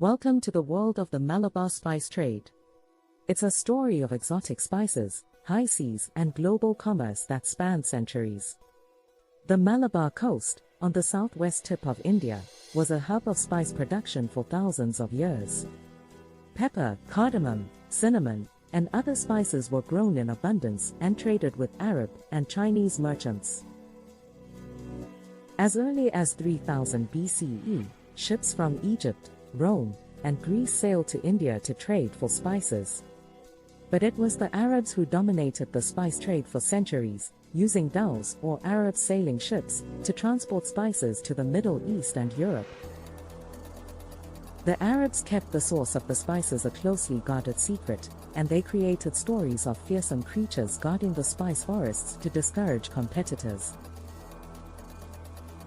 Welcome to the world of the Malabar spice trade. It's a story of exotic spices, high seas, and global commerce that spanned centuries. The Malabar Coast, on the southwest tip of India, was a hub of spice production for thousands of years. Pepper, cardamom, cinnamon, and other spices were grown in abundance and traded with Arab and Chinese merchants. As early as 3000 BCE, ships from Egypt, Rome, and Greece sailed to India to trade for spices. But it was the Arabs who dominated the spice trade for centuries, using dhows or Arab sailing ships to transport spices to the Middle East and Europe. The Arabs kept the source of the spices a closely guarded secret, and they created stories of fearsome creatures guarding the spice forests to discourage competitors.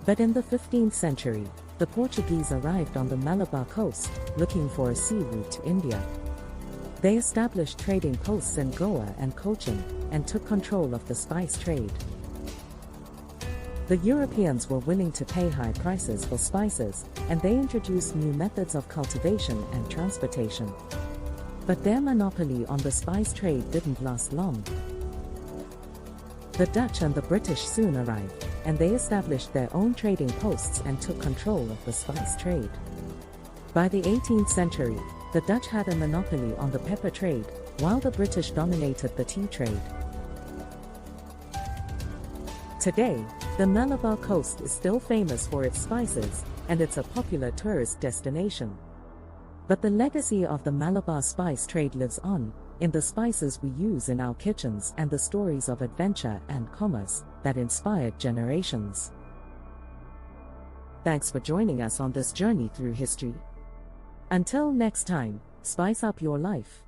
But in the 15th century, the Portuguese arrived on the Malabar coast, looking for a sea route to India. They established trading posts in Goa and Cochin, and took control of the spice trade. The Europeans were willing to pay high prices for spices, and they introduced new methods of cultivation and transportation. But their monopoly on the spice trade didn't last long. The Dutch and the British soon arrived, and they established their own trading posts and took control of the spice trade. By the 18th century, the Dutch had a monopoly on the pepper trade, while the British dominated the tea trade. Today, the Malabar Coast is still famous for its spices, and it's a popular tourist destination. But the legacy of the Malabar spice trade lives on, in the spices we use in our kitchens and the stories of adventure and commerce that inspired generations. Thanks for joining us on this journey through history. Until next time, spice up your life.